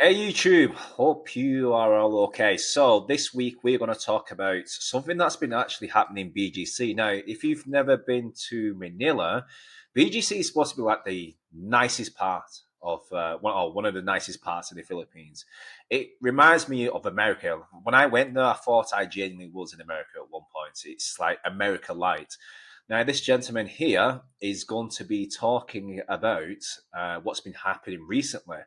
Hey YouTube, hope you are all okay. So this week we're going to talk about something that's been actually happening in BGC. Now, if you've never been to Manila, BGC is supposed to be like the nicest part of one of the nicest parts of the Philippines. It reminds me of America. When I went there, I thought I genuinely was in America at one point. It's like America light. Now, this gentleman here is going to be talking about what's been happening recently.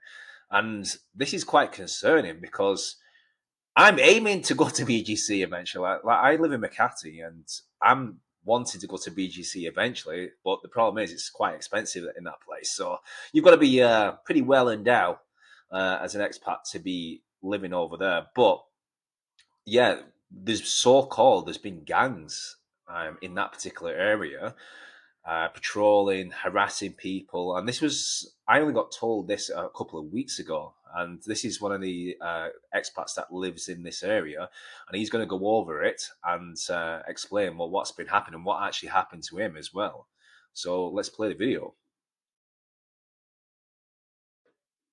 And this is quite concerning because I'm aiming to go to BGC eventually. Like I live in Makati and I'm wanting to go to BGC eventually, but the problem is it's quite expensive in that place. So you've got to be pretty well endowed as an expat to be living over there. But yeah, there's been gangs in that particular area, patrolling, harassing people. And I only got told this a couple of weeks ago. And this is one of the expats that lives in this area. And he's going to go over it and explain what's been happening, what actually happened to him as well. So let's play the video.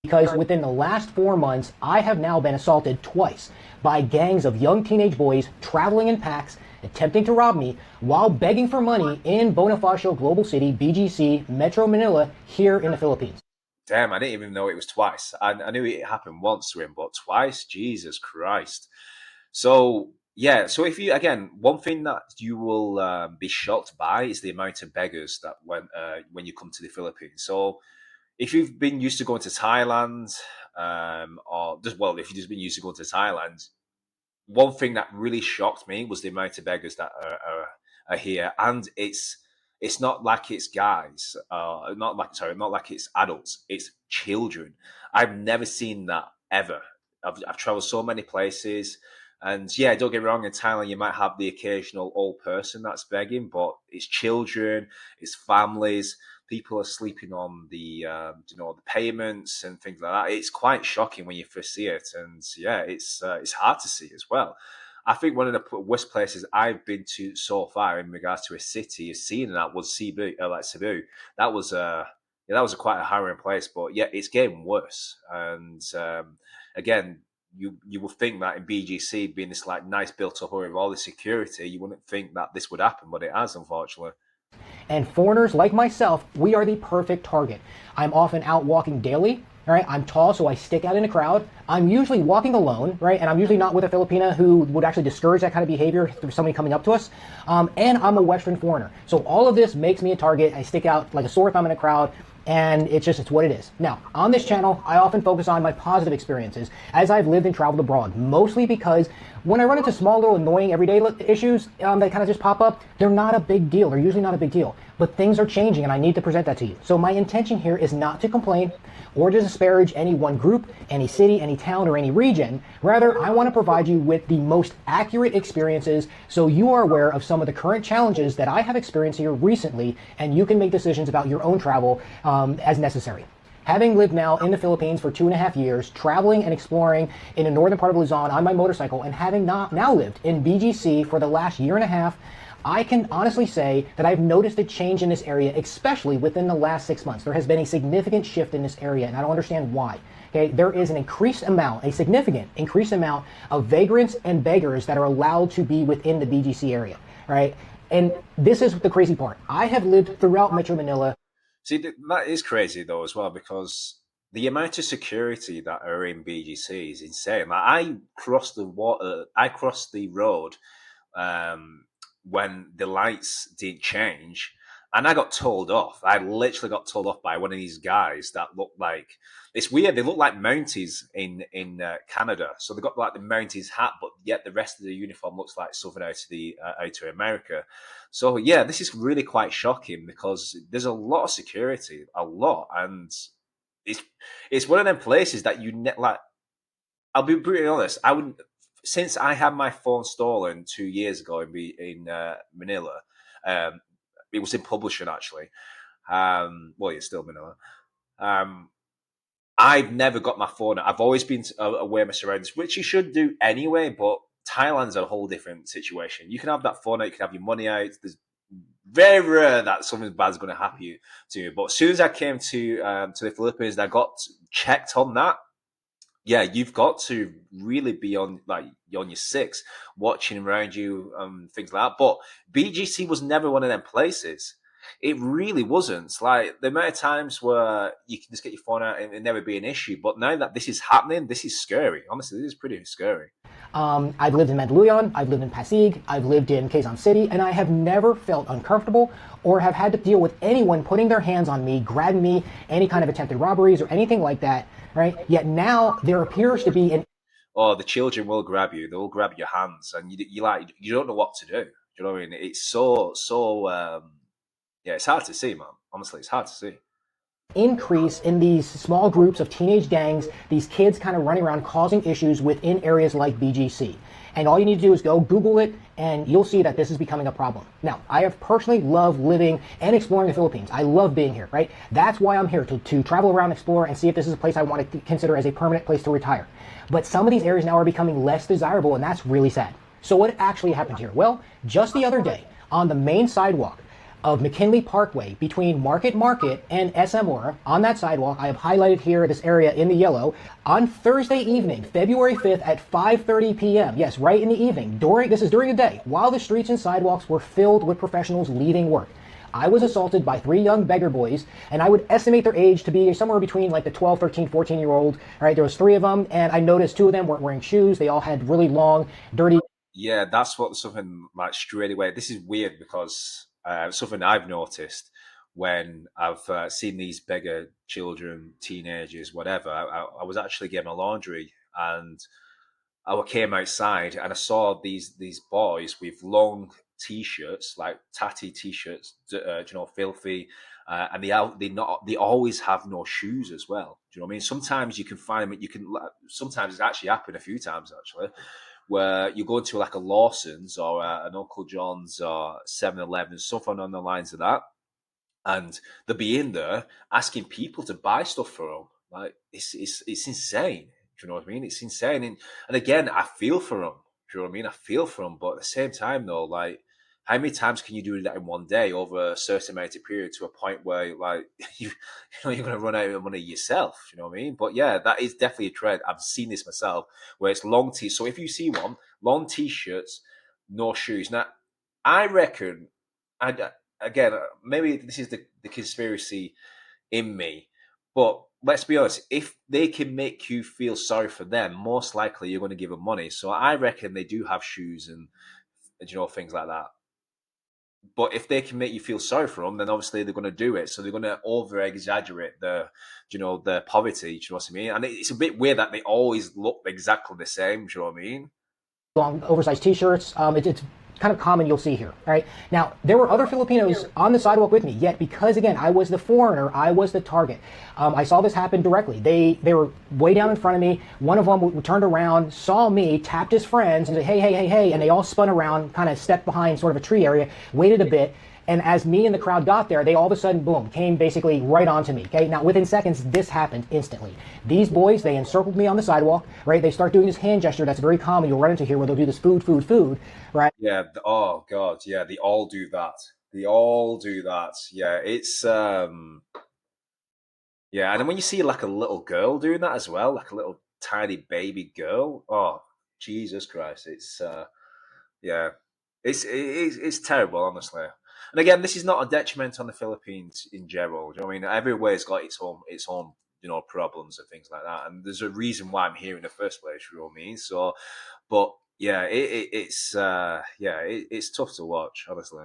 Because within the last 4 months, I have now been assaulted twice by gangs of young teenage boys traveling in packs, attempting to rob me while begging for money in Bonifacio Global City, BGC, Metro Manila, here in the Philippines. Damn, I didn't even know it was twice. I knew it happened once to him, but twice? Jesus Christ. So, yeah, so if you, again, one thing that you will be shocked by is the amount of beggars that when you come to the Philippines. So, if you've been used to going to Thailand, or just, well, if you've just been used to going to Thailand, one thing that really shocked me was the amount of beggars that are here, and it's not like it's guys, not like it's adults, it's children. I've never seen that ever. I've traveled so many places, and yeah, don't get me wrong. In Thailand, you might have the occasional old person that's begging, but it's children, it's families. People are sleeping on the payments and things like that. It's quite shocking when you first see it, and yeah, it's hard to see as well. I think one of the worst places I've been to so far in regards to a city is seeing that was Cebu, like Cebu. That was yeah, that was quite a harrowing place, but yeah, it's getting worse. And again, you would think that in BGC being this like nice built up area with all the security, you wouldn't think that this would happen, but it has, unfortunately. And foreigners like myself, we are the perfect target. I'm often out walking daily. Right, I'm tall, so I stick out in a crowd. I'm usually walking alone, right, and I'm usually not with a Filipina who would actually discourage that kind of behavior through somebody coming up to us. And I'm a Western foreigner, so all of this makes me a target. I stick out like a sore thumb in a crowd, and it's what it is. Now, on this channel, I often focus on my positive experiences as I've lived and traveled abroad, mostly because when I run into small little annoying everyday issues that kind of just pop up, they're not a big deal. They're usually not a big deal. But things are changing, and I need to present that to you. So my intention here is not to complain or to disparage any one group, any city, any town, or any region. Rather, I want to provide you with the most accurate experiences so you are aware of some of the current challenges that I have experienced here recently, and you can make decisions about your own travel as necessary. Having lived now in the Philippines for 2.5 years, traveling and exploring in the northern part of Luzon on my motorcycle, and having now lived in BGC for the last year and a half, I can honestly say that I've noticed a change in this area, especially within the last 6 months. There has been a significant shift in this area, and I don't understand why. Okay, there is a significant increased amount of vagrants and beggars that are allowed to be within the BGC area, right? And this is the crazy part. I have lived throughout Metro Manila. See, that is crazy though as well because the amount of security that are in BGC is insane. Like I crossed the road um, when the lights did change, and I got told off. I literally got told off by one of these guys that looked like it's weird. They look like Mounties in Canada, so they got like the Mounties hat, but yet the rest of the uniform looks like something out of the out of America. So yeah, this is really quite shocking because there's a lot of security, a lot, and it's it's one of them places that like. I'll be brutally honest. I wouldn't since I had my phone stolen 2 years ago in Manila. Um, it was in publishing actually. Well, it's still Manila. Um, I've never got my phone. I've always been aware of my surroundings, which you should do anyway. But Thailand's a whole different situation. You can have that phone out, you can have your money out. There's very rare that something bad's going to happen to you. But as soon as I came to the Philippines, and I got checked on that. yeah, you've got to really be on on your six, watching around you, things like that. But BGC was never one of them places. It really wasn't. Like the amount of times where you can just get your phone out and it never be an issue. But now that this is happening, this is scary. Honestly, this is pretty scary. I've lived in Mandaluyong, I've lived in Pasig, I've lived in Quezon City, and I have never felt uncomfortable or have had to deal with anyone putting their hands on me, grabbing me, any kind of attempted robberies or anything like that, right? Yet now there appears to be an... Oh, the children will grab you. They'll grab your hands, and you don't know what to do. Do you know what I mean? It's yeah, it's hard to see, man. Honestly, it's hard to see. Increase in these small groups of teenage gangs, these kids kind of running around causing issues within areas like BGC. And all you need to do is go Google it, and you'll see that this is becoming a problem. Now, I have personally loved living and exploring the Philippines. I love being here, right? That's why I'm here, to travel around, explore, and see if this is a place I want to consider as a permanent place to retire. But some of these areas now are becoming less desirable, and that's really sad. So what actually happened here? Well, just the other day, on the main sidewalk of McKinley Parkway between Market and SM Aura, on that sidewalk, I have highlighted here this area in the yellow, on Thursday evening, February 5th at 5:30 p.m. Yes, right in the evening. This is during the day, while the streets and sidewalks were filled with professionals leaving work. I was assaulted by 3 young beggar boys, and I would estimate their age to be somewhere between like the 12, 13, 14-year-old. All right, there was 3 of them, and I noticed 2 of them weren't wearing shoes. They all had really long, dirty... Yeah, that's what something like straight away. This is weird because something I've noticed when I've seen these beggar children, teenagers, whatever. I was actually getting a laundry, and I came outside and I saw these boys with long t-shirts, like tatty t-shirts, filthy, and they always have no shoes as well. Do you know what I mean? Sometimes you can find them. Sometimes it's actually happened a few times actually, where you go into like a Lawson's or an Uncle John's or 7-Eleven, something on the lines of that, and they'll be in there asking people to buy stuff for them. Like it's insane. Do you know what I mean? It's insane. And again, I feel for them. Do you know what I mean? I feel for them, but at the same time, though, like, how many times can you do that in one day over a certain amount of period to a point where, like, you're going to run out of money yourself? You know what I mean? But yeah, that is definitely a trend. I've seen this myself, where it's long t. So if you see one, long t-shirts, no shoes. Now, I reckon, again, maybe this is the conspiracy in me, but let's be honest, if they can make you feel sorry for them, most likely you're going to give them money. So I reckon they do have shoes and things like that. But if they can make you feel sorry for them, then obviously they're going to do it. So they're going to over exaggerate the poverty. Do you know what I mean? And it's a bit weird that they always look exactly the same. Do you know what I mean? Long oversized t-shirts. It's kind of common, you'll see here. All right. Now, there were other Filipinos on the sidewalk with me, yet because, again, I was the foreigner, I was the target. I saw this happen directly. They were way down in front of me. One of them turned around, saw me, tapped his friends, and said, hey, and they all spun around, kind of stepped behind sort of a tree area, waited a bit, and as me and the crowd got there, they all of a sudden, boom, came basically right onto me, okay? Now, within seconds, this happened instantly. These boys, they encircled me on the sidewalk, right? They start doing this hand gesture that's very common. You'll run into here where they'll do this food, right? Yeah, oh, God, yeah, they all do that. Yeah, it's, yeah, and then when you see like a little girl doing that as well, like a little tiny baby girl, oh, Jesus Christ, it's, yeah, it's terrible, honestly. And again, this is not a detriment on the Philippines in general. I mean, everywhere's got its own, problems and things like that. And there's a reason why I'm here in the first place. You know what I mean? So, but yeah, it's tough to watch, honestly.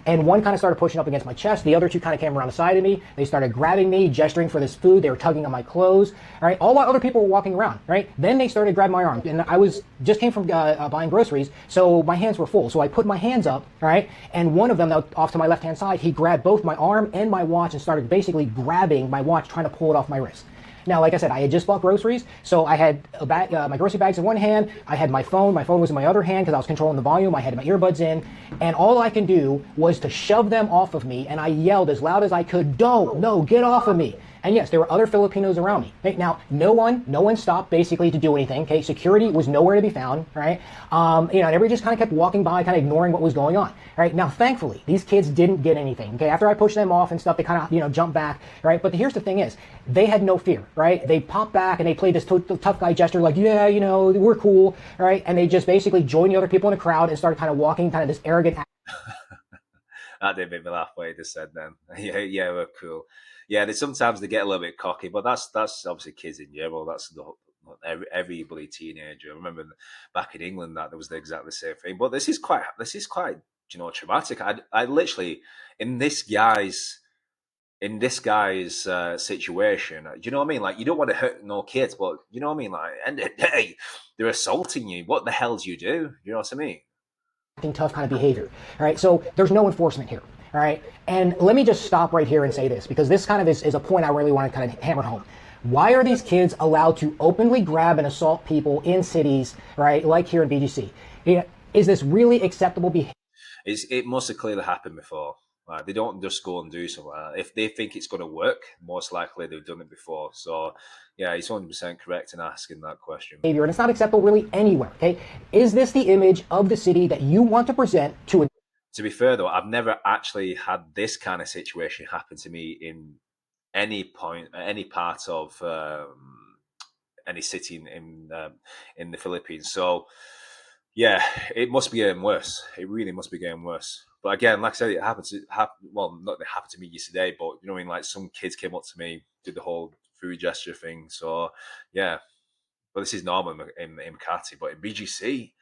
And one kind of started pushing up against my chest. The other 2 kind of came around the side of me. They started grabbing me, gesturing for this food. They were tugging on my clothes. All right, all while other people were walking around. Right. Then they started grabbing my arm, and I just came from buying groceries, so my hands were full. So I put my hands up. All right, and one of them, off to my left hand side, he grabbed both my arm and my watch and started basically grabbing my watch, trying to pull it off my wrist. Now, like I said, I had just bought groceries, so I had my grocery bags in one hand, I had my phone was in my other hand because I was controlling the volume, I had my earbuds in, and all I can do was to shove them off of me, and I yelled as loud as I could, no, get off of me. And yes, there were other Filipinos around me. Okay? Now, no one stopped basically to do anything. Okay, security was nowhere to be found. Right? And everybody just kind of kept walking by, kind of ignoring what was going on. Right? Now, thankfully, these kids didn't get anything. Okay, after I pushed them off and stuff, they kind of jumped back. Right? But here's the thing: is they had no fear. Right? They popped back and they played this tough guy gesture, like, yeah, we're cool. Right? And they just basically joined the other people in the crowd and started kind of walking, kind of this arrogant. That did make me laugh what you just said then. Yeah, we're cool. Yeah, sometimes they get a little bit cocky, but that's obviously kids in general. That's everybody teenager. I remember back in England that there was the exactly same thing. But this is quite traumatic. I literally in this guy's situation. Do you know what I mean? Like, you don't want to hurt no kids, but you know what I mean? Like, end of the day, they're assaulting you. What the hell do? You know what I mean? Tough kind of behavior. All right, so there's no enforcement here. All right, and let me just stop right here and say this, because this kind of is a point I really want to kind of hammer home. Why are these kids allowed to openly grab and assault people in cities, right, like here in BGC? Is this really acceptable behavior? It must have clearly happened before. They don't just go and do something like that. If they think it's going to work, most likely they've done it before. So, yeah, he's 100% correct in asking that question. And it's not acceptable really anywhere, okay? Is this the image of the city that you want to present to a... To be fair, though, I've never actually had this kind of situation happen to me in any point, any part of any city in the Philippines. So, yeah, it must be getting worse. It really must be getting worse. But again, like I said, it happened. Well, not that it happened to me yesterday, but you know what I mean. Like, some kids came up to me, did the whole food gesture thing. So, yeah. But this is normal in Makati. But in BGC,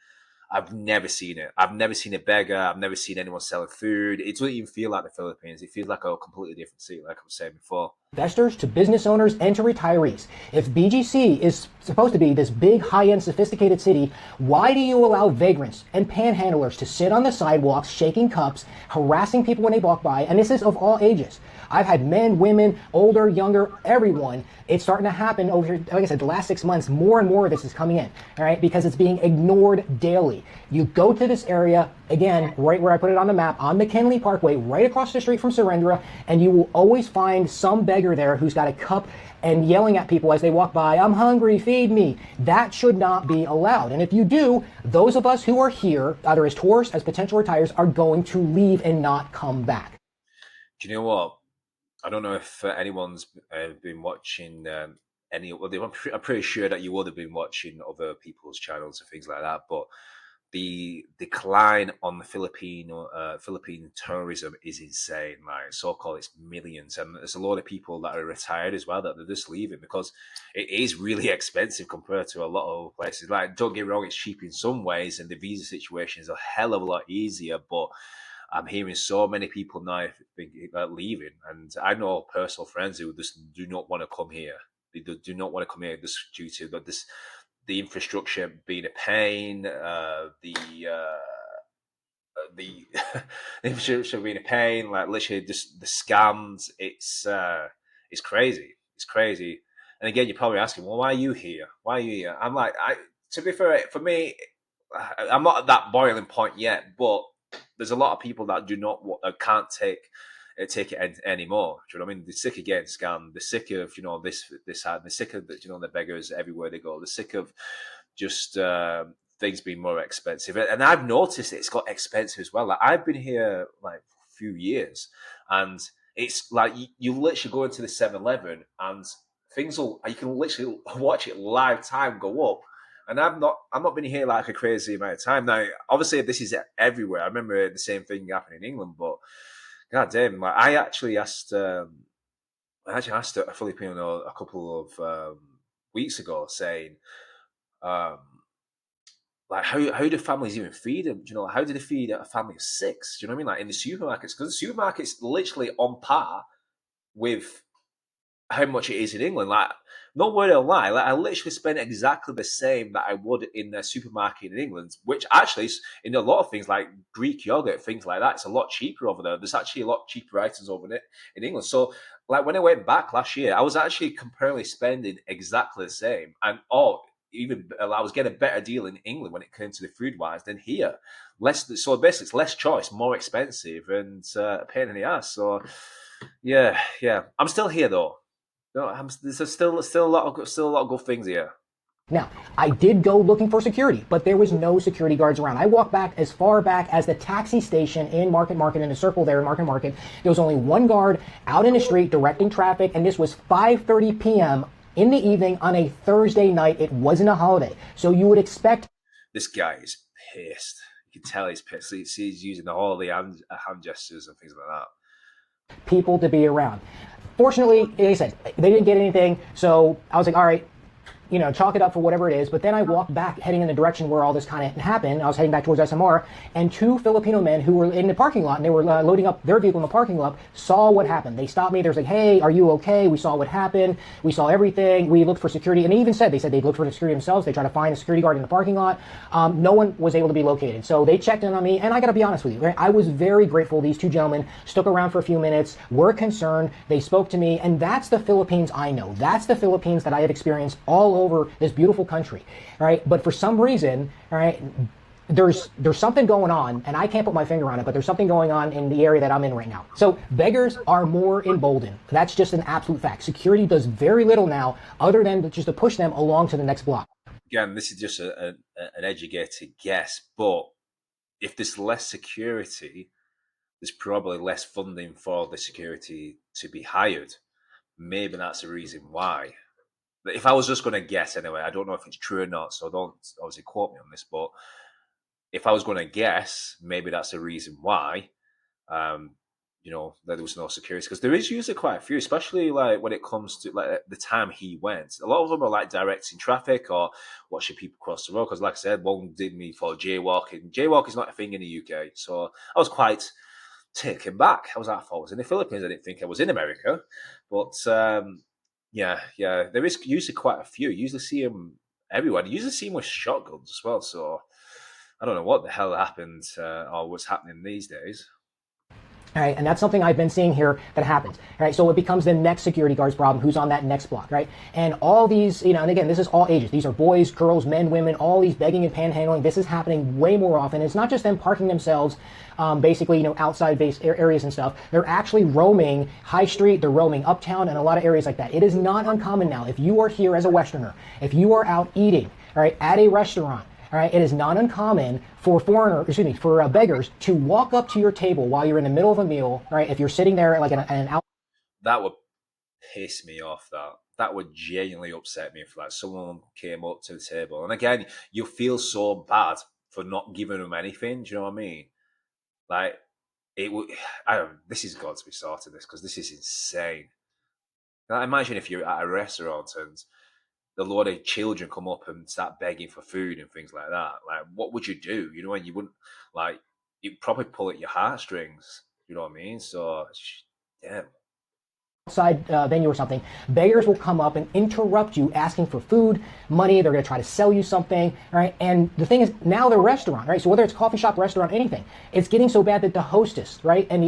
I've never seen it. I've never seen a beggar. I've never seen anyone selling food. It doesn't even feel like the Philippines. It feels like a completely different city, like I was saying before. Investors, to business owners, and to retirees. If BGC is supposed to be this big, high-end, sophisticated city, why do you allow vagrants and panhandlers to sit on the sidewalks, shaking cups, harassing people when they walk by? And this is of all ages. I've had men, women, older, younger, everyone. It's starting to happen over here. Like I said, the last 6 months, more and more of this is coming in, all right, because it's being ignored daily. You go to this area, again, right where I put it on the map, on McKinley Parkway, right across the street from Surrendra, and you will always find some beggar there who's got a cup and yelling at people as they walk by, I'm hungry, feed me. That should not be allowed. And if you do, those of us who are here, either as tourists, as potential retires, are going to leave and not come back. Do you know what? I don't know if anyone's been watching I'm pretty sure that you would have been watching other people's channels and things like that, but the decline on the Philippine tourism is insane. Like, so-called, it's millions, and there's a lot of people that are retired as well that they're just leaving because it is really expensive compared to a lot of places. Like, don't get me wrong, it's cheap in some ways, and the visa situation is a hell of a lot easier, but I'm hearing so many people now leaving, and I know personal friends who just do not want to come here. They do not want to come here just due to the infrastructure being a pain, the infrastructure being a pain, like literally just the scams. It's crazy. It's crazy. And again, you're probably asking, well, why are you here? Why are you here? I'm like, to be fair, for me, I'm not at that boiling point yet, but there's a lot of people that can't take it anymore. Do you know what I mean? They're sick of getting scammed. They're sick of this. They're sick of the beggars everywhere they go. They're sick of just things being more expensive. And I've noticed it's got expensive as well. Like, I've been here like a few years, and it's like you literally go into the 7-Eleven and you can literally watch it live time go up. And I'm not been here like a crazy amount of time now. Obviously, this is everywhere. I remember the same thing happened in England, but god damn, like, I actually asked a Filipino a couple of weeks ago, saying, like, how do families even feed them? Do you know, how do they feed a family of 6? Do you know what I mean? Like, in the supermarkets, because the supermarket's literally on par with how much it is in England. Like, no word of a lie, like, I literally spend exactly the same that I would in a supermarket in England, which actually is, in a lot of things like Greek yogurt, things like that, it's a lot cheaper over there. There's actually a lot cheaper items over it in England. So, like, when I went back last year, I was actually comparatively spending exactly the same, and I was getting a better deal in England when it came to the food wise than here. So basically, it's less choice, more expensive, and a pain in the ass. So, yeah, I'm still here though. No, there's still a lot of good things here. Now, I did go looking for security, but there was no security guards around. I walked back as far back as the taxi station in Market in the circle there in Market. There was only one guard out in the street directing traffic, and this was 5:30 p.m. in the evening on a Thursday night. It wasn't a holiday. So you would expect This guy is pissed. You can tell he's pissed. He's using all the hand gestures and things like that. people to be around. Fortunately, like I said, they didn't get anything, so I was like, all right, chalk it up for whatever it is. But then I walked back, heading in the direction where all this kind of happened. I was heading back towards SMR, and two Filipino men who were in the parking lot, and they were loading up their vehicle in the parking lot, saw what happened. They stopped me. They were like, hey, are you okay? We saw what happened. We saw everything. We looked for security. And they said they'd looked for security themselves. They tried to find a security guard in the parking lot. No one was able to be located. So they checked in on me, and I got to be honest with you, right? I was very grateful. These two gentlemen stuck around for a few minutes, were concerned. They spoke to me, and that's the Philippines I know. That's the Philippines that I have experienced all over this beautiful country, right? But for some reason, all right, there's something going on, and I can't put my finger on it, but there's something going on in the area that I'm in right now. So beggars are more emboldened. That's just an absolute fact. Security does very little now other than just to push them along to the next block. Again, this is just an educated guess, but if there's less security, there's probably less funding for the security to be hired. Maybe that's the reason why. If I was just going to guess anyway, I don't know if it's true or not, so don't obviously quote me on this, but if I was going to guess, maybe that's the reason why, that there was no security, because there is usually quite a few, especially like when it comes to like the time he went. A lot of them are like directing traffic or watching people cross the road, because like I said, one did me for jaywalking. Jaywalking is not a thing in the UK, so I was quite taken back. I was like, I thought I was in the Philippines. I didn't think I was in America, but yeah, there is usually quite a few. You usually see them everywhere. You usually see them with shotguns as well. So I don't know what the hell happened or what's happening these days. All right, and that's something I've been seeing here that happens. All right, so it becomes the next security guard's problem, who's on that next block, right? And all these, and again, this is all ages. These are boys, girls, men, women, all these begging and panhandling. This is happening way more often. It's not just them parking themselves, basically, outside base areas and stuff. They're actually roaming High Street, they're roaming Uptown, and a lot of areas like that. It is not uncommon now. If you are here as a Westerner, if you are out eating, all right, at a restaurant, all right, it is not uncommon for beggars to walk up to your table while you're in the middle of a meal, right? If you're sitting there like in an out. That would piss me off. That would genuinely upset me if like someone came up to the table. And again, you feel so bad for not giving them anything. Do you know what I mean? Like it would. This has got to be sorted. Because this is insane. Now, imagine if you're at a restaurant and a lot of children come up and start begging for food and things like that. Like, what would you do? And you wouldn't, like, you'd probably pull at your heartstrings. You know what I mean? So, damn. Outside venue or something, beggars will come up and interrupt you asking for food, money. They're going to try to sell you something, right? And the thing is, now they're a restaurant, right? So whether it's coffee shop, restaurant, anything, it's getting so bad that the hostess, right, and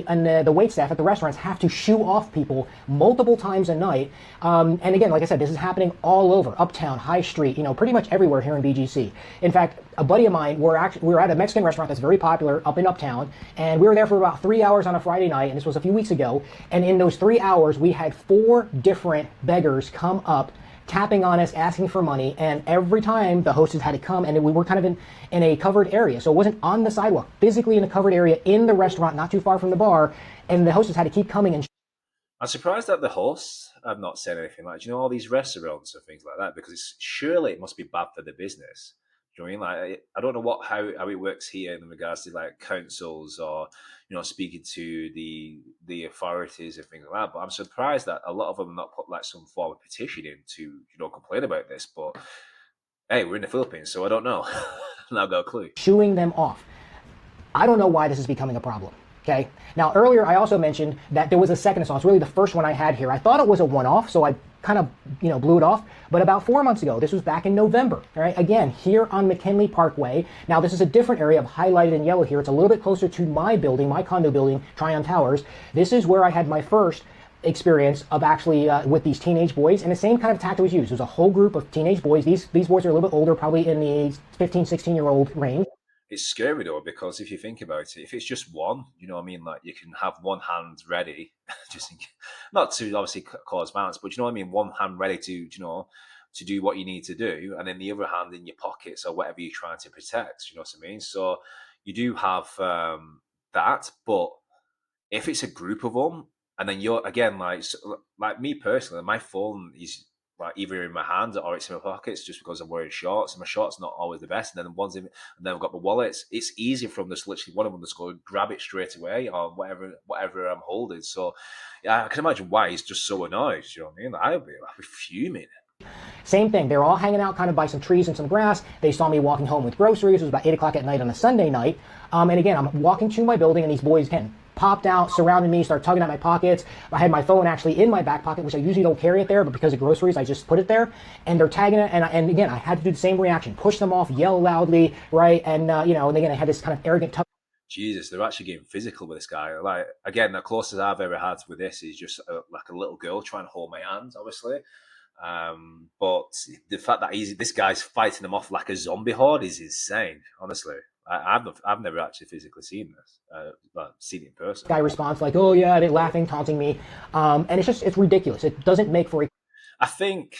the wait staff at the restaurants have to shoo off people multiple times a night. And again, like I said, this is happening all over, Uptown, High Street, pretty much everywhere here in BGC. In fact, a buddy of mine, we were at a Mexican restaurant that's very popular up in Uptown, and we were there for about 3 hours on a Friday night, and this was a few weeks ago. And in those 3 hours, we had 4 different beggars come up, tapping on us, asking for money, and every time the hostess had to come, and we were kind of in a covered area, so it wasn't on the sidewalk, physically in a covered area in the restaurant, not too far from the bar, and the hostess had to keep coming and. I'm surprised that the hosts have not said anything like, all these restaurants and things like that, because surely it must be bad for the business. Do you know what I mean? Like, I don't know how it works here in regards to like councils or speaking to the authorities and things like that. But I'm surprised that a lot of them have not put like some form of petition in to complain about this. But hey, we're in the Philippines, so I don't know. I've got a clue. Shooing them off. I don't know why this is becoming a problem. Okay. Now, earlier I also mentioned that there was a second assault. It's really the first one I had here. I thought it was a one-off, so I kind of, blew it off. But about 4 months ago, this was back in November, all right? Again, here on McKinley Parkway. Now, this is a different area. I've highlighted in yellow here. It's a little bit closer to my building, my condo building, Tryon Towers. This is where I had my first experience of actually with these teenage boys, and the same kind of tactic was used. There's a whole group of teenage boys. These boys are a little bit older, probably in the 15, 16-year-old range. It's scary though, because if you think about it, if it's just one, you know what I mean, like you can have one hand ready, just in, not to obviously cause violence, but you know what I mean, one hand ready to, you know, to do what you need to do, and then the other hand in your pockets or whatever you're trying to protect. You know what I mean? So you do have that, but if it's a group of them, and then you're again like me personally, my phone is like either in my hand or it's in my pockets just because I'm wearing shorts, and my shorts not always the best. And then one's in, and then I've got my wallets. It's easy from this literally one of them just go grab it straight away or whatever I'm holding. So yeah, I can imagine why he's just so annoyed. You know what I mean? I'd be fuming. Same thing. They were all hanging out kind of by some trees and some grass. They saw me walking home with groceries. It was about 8 o'clock at night on a Sunday night. And again, I'm walking to my building, and these boys popped out, surrounded me, started tugging at my pockets. I had my phone actually in my back pocket, which I usually don't carry it there, but because of groceries, I just put it there. And they're tagging it, and again, I had to do the same reaction: push them off, yell loudly, right? And and again, I had this kind of arrogant tug. Jesus, they're actually getting physical with this guy. Like again, the closest I've ever had with this is just like a little girl trying to hold my hand, obviously. But the fact that this guy's fighting them off like a zombie horde is insane. Honestly, I've never actually physically seen this, seen it in person. Guy responds like, "Oh yeah," they're laughing, taunting me, and it's ridiculous. It doesn't make for a. I think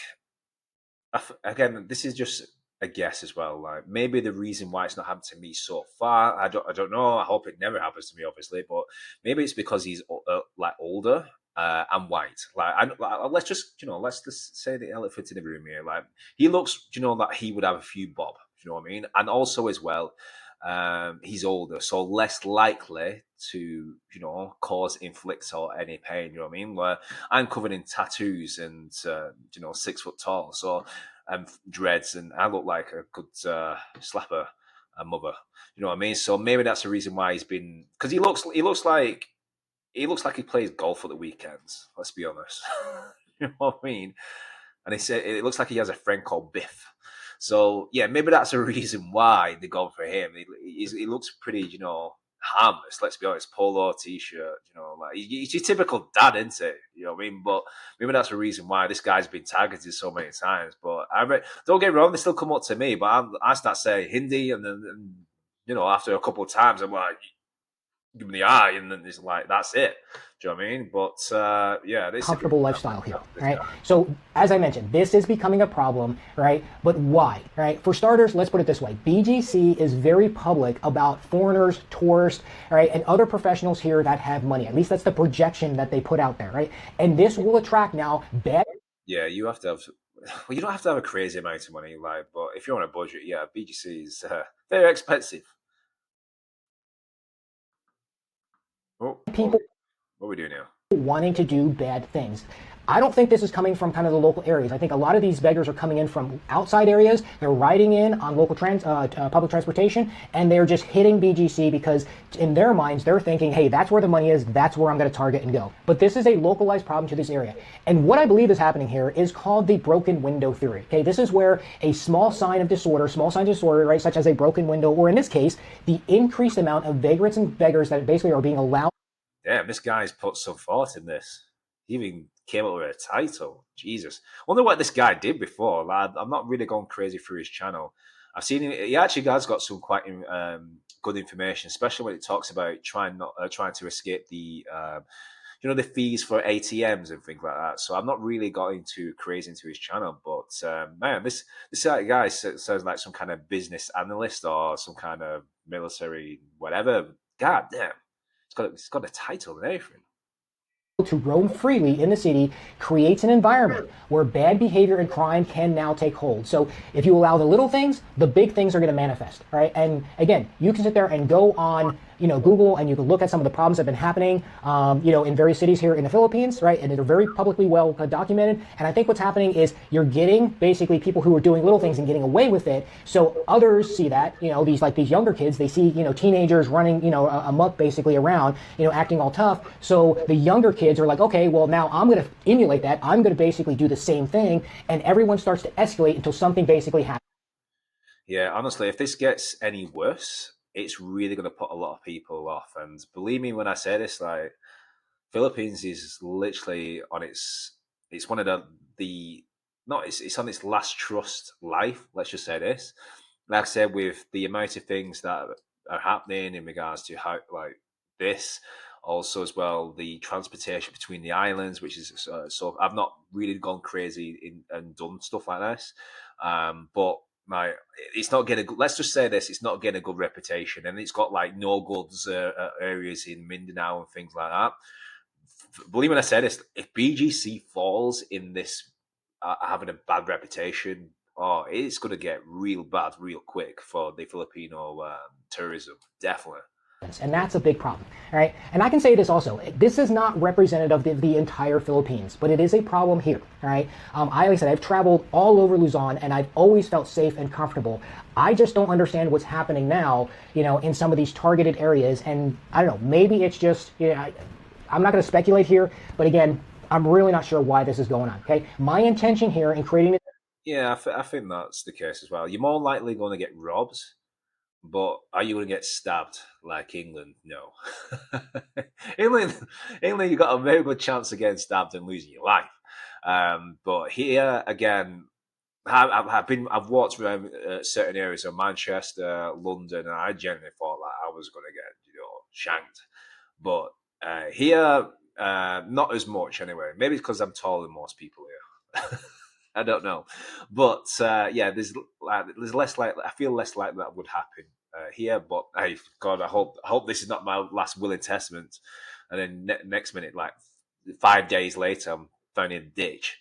again, this is just a guess as well. Like maybe the reason why it's not happened to me so far, I don't know. I hope it never happens to me, obviously, but maybe it's because he's like older and white. Let's just let's just say the elephant in the room here. Like he looks, that he would have a few bob. You know what I mean? And also as well, he's older, so less likely to cause inflict or any pain. You know what I mean? Where I'm covered in tattoos and 6 foot tall, so dreads, and I look like a good slapper a mother. You know what I mean? So maybe that's the reason why he's been, because he looks like he plays golf at the weekends. Let's be honest. You know what I mean? And he said it looks like he has a friend called Biff. So yeah, maybe that's a reason why they gone for him. He looks pretty, harmless. Let's be honest, polo t-shirt. Like he's your typical dad, isn't he? You know what I mean? But maybe that's a reason why this guy's been targeted so many times. But don't get me wrong, they still come up to me, but I start saying Hindi, and then after a couple of times, I'm like, give me the eye, and then it's like that's it. Do you know what I mean? But yeah, this comfortable lifestyle here, right? So as I mentioned, this is becoming a problem, right? But why, right? For starters, let's put it this way: BGC is very public about foreigners, tourists, right, and other professionals here that have money. At least that's the projection that they put out there, right? And this will attract now bad. Yeah, you have to have. Well, you don't have to have a crazy amount of money, like, but if you're on a budget, yeah, BGC is very expensive. People what are we doing now? wanting to do bad things. I don't think this is coming from kind of the local areas. I think a lot of these beggars are coming in from outside areas. They're riding in on local public transportation, and they're just hitting BGC because in their minds, they're thinking, hey, that's where the money is. That's where I'm going to target and go. But this is a localized problem to this area. And what I believe is happening here is called the broken window theory. Okay, this is where a small sign of disorder, right, such as a broken window, or in this case, the increased amount of vagrants and beggars that basically are being allowed. Damn, this guy's put some thought in this. He even came up with a title. Jesus. I wonder what this guy did before. Lad, I'm not really going crazy through his channel. I've seen him. He actually has got some quite good information, especially when it talks about trying to escape the the fees for ATMs and things like that. So I'm not really got into crazy into his channel, but man, this guy sounds like some kind of business analyst or some kind of military whatever. God damn. It's got a title and everything. To roam freely in the city creates an environment where bad behavior and crime can now take hold. So if you allow the little things, the big things are going to manifest, right? And again, you can sit there and go on Google, and you can look at some of the problems that have been happening, in various cities here in the Philippines, right? And they're very publicly well documented. And I think what's happening is you're getting basically people who are doing little things and getting away with it. So others see that, these younger kids, they see, teenagers running, amok basically around, acting all tough. So the younger kids are like, okay, well now I'm going to emulate that. I'm going to basically do the same thing. And everyone starts to escalate until something basically happens. Yeah, honestly, if this gets any worse, it's really going to put a lot of people off. And believe me when I say this, like Philippines is literally on it's one of the not it's on its last trust life. Let's just say this. like I said, with the amount of things that are happening in regards to how like this, also as well the transportation between the islands, which is so I've not really gone crazy and done stuff like this, but my it's not getting. Let's just say this: it's not getting a good reputation, and it's got like no goods areas in Mindanao and things like that. Believe me when I say this, if BGC falls in this having a bad reputation, oh, it's going to get real bad real quick for the Filipino tourism. Definitely. And that's a big problem, all right? And I can say this also, this is not representative of the entire Philippines, but it is a problem here, all right? Like I said, I've traveled all over Luzon, and I've always felt safe and comfortable. I just don't understand what's happening now, in some of these targeted areas, and I don't know, maybe it's just, I'm not going to speculate here, but again, I'm really not sure why this is going on, okay? My intention here in creating it. Yeah, I think that's the case as well. You're more likely going to get robbed, but are you going to get stabbed like England? No. England, you got a very good chance of getting stabbed and losing your life. But here again, I've walked around certain areas of Manchester, London, and I genuinely thought like I was going to get shanked. But here, not as much anyway. Maybe it's because I'm taller than most people here. I don't know, but yeah, there's less likely. I feel less likely that would happen here. But hey, God, I hope this is not my last will and testament. And then next minute, like 5 days later, I'm found in a ditch.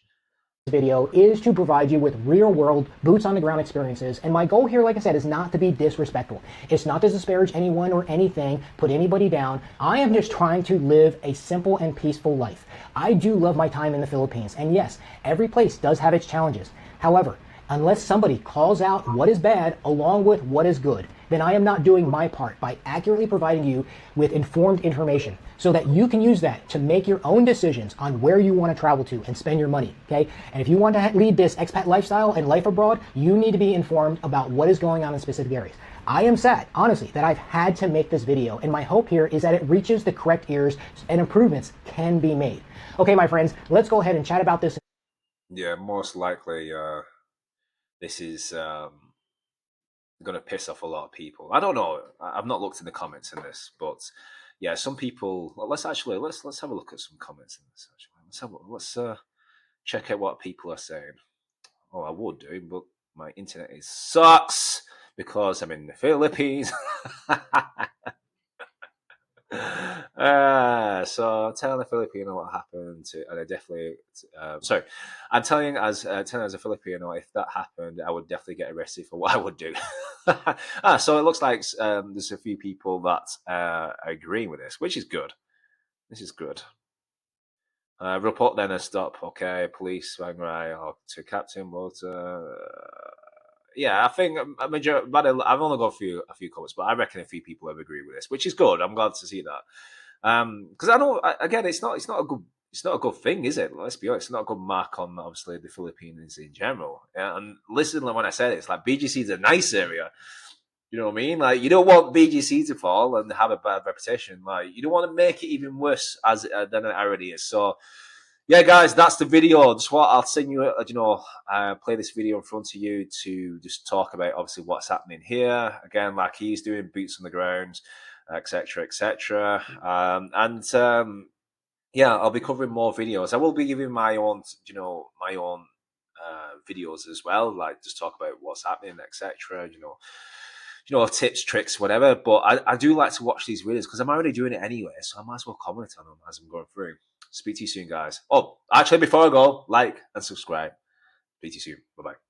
Video is to provide you with real world boots on the ground experiences, and my goal here, like I said, is not to be disrespectful. It's not to disparage anyone or anything, put anybody down. I am just trying to live a simple and peaceful life. I do love my time in the Philippines, and yes, every place does have its challenges. However, unless somebody calls out what is bad along with what is good, then I am not doing my part by accurately providing you with informed information so that you can use that to make your own decisions on where you want to travel to and spend your money, okay? And if you want to lead this expat lifestyle and life abroad, you need to be informed about what is going on in specific areas. I am sad, honestly, that I've had to make this video, and my hope here is that it reaches the correct ears and improvements can be made. Okay, my friends, let's go ahead and chat about this. Yeah, most likely this is going to piss off a lot of people. I don't know. I've not looked in the comments in this, but yeah, some people. Let's have a look at some comments in this. Actually, let's check out what people are saying. Oh, I would do, but my internet sucks because I'm in the Philippines. So telling the Filipino what happened to, and I definitely, sorry, I'm telling as a Filipino, if that happened, I would definitely get arrested for what I would do. So it looks like there's a few people that are agreeing with this, which is good. This is good. Report then a stop. Okay, police Wangrai or to Captain Motor. Yeah, I think a major. But I've only got a few comments, but I reckon a few people have agreed with this, which is good. I'm glad to see that. Because I know again, it's not a good thing, is it? Let's be honest, it's not a good mark on obviously the Philippines in general. And listen, when I said it, it's like BGC is a nice area. You know what I mean? Like, you don't want BGC to fall and have a bad reputation. Like, you don't want to make it even worse than it already is. So, yeah, guys, that's the video. Just what I'll send you, play this video in front of you to just talk about obviously what's happening here. Again, like he's doing, boots on the ground, etc., etc. Yeah, I'll be covering more videos. I will be giving my own, videos as well, like just talk about what's happening, etc. Tips, tricks, whatever. But I do like to watch these videos because I'm already doing it anyway, so I might as well comment on them as I'm going through. Speak to you soon, guys. Oh, actually, before I go, like and subscribe. Speak to you soon. Bye-bye.